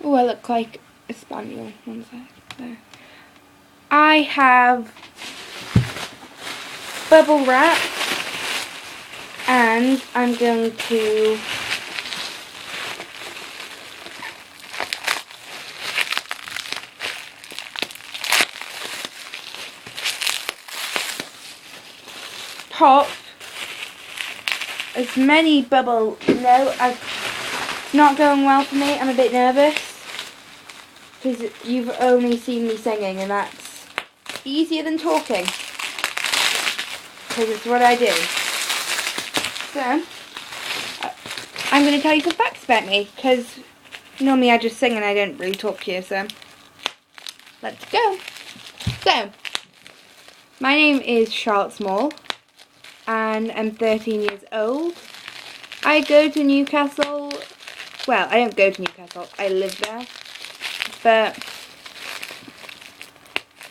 Oh, I look like a spaniel. One sec. There. I have bubble wrap, and I'm going to pop as many bubble. No, it's not going well for me. I'm a bit nervous because you've only seen me singing, and that's easier than talking because it's what I do. So I'm going to tell you some facts about me, because normally I just sing and I don't really talk to you. So let's go. So my name is Charlotte Small, and I'm 13 years old. I go to Newcastle. Well, I don't go to Newcastle, I live there. But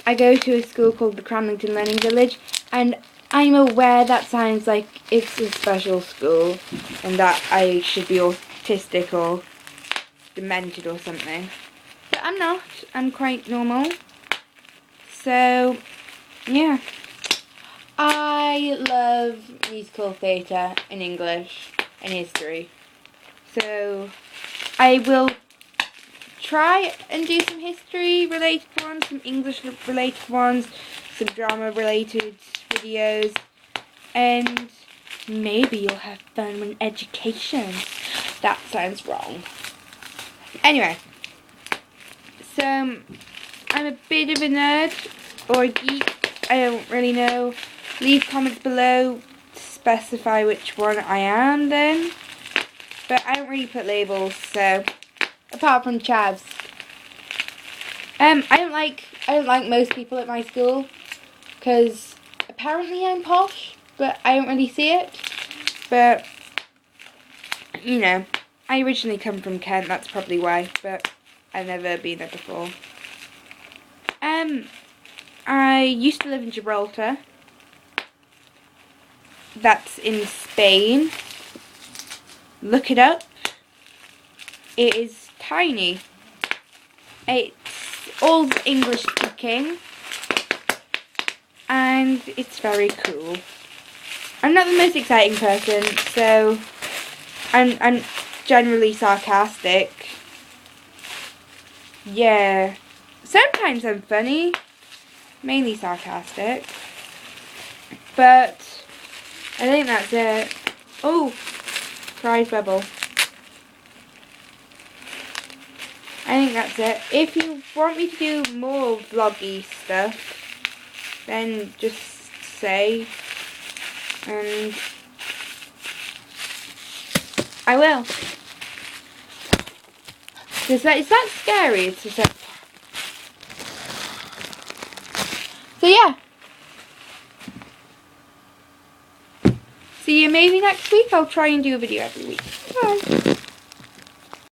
I go to a school called the Cramlington Learning Village, and I'm aware that sounds like it's a special school and that I should be autistic or demented or something. But I'm not. I'm quite normal. So, yeah. I love musical theatre and English and history. So I will try and do some history related ones, some English related ones, some drama related videos, and maybe you'll have fun with education. That sounds wrong. Anyway, so I'm a bit of a nerd or a geek, I don't really know. Leave comments below to specify which one I am then. But I don't really put labels, so apart from chavs. I don't like most people at my school, because apparently I'm posh, but I don't really see it. But you know, I originally come from Kent, that's probably why, but I've never been there before. I used to live in Gibraltar. That's in Spain. Look it up. It is tiny. It's all English speaking, and it's very cool. I'm not the most exciting person, so I'm generally sarcastic. Yeah, sometimes I'm funny, mainly sarcastic, but I think that's it. Oh, pride bubble. I think that's it. If you want me to do more vloggy stuff, then just say, and I will. Is that scary? It's just so yeah. See you maybe next week. I'll try and do a video every week. Bye.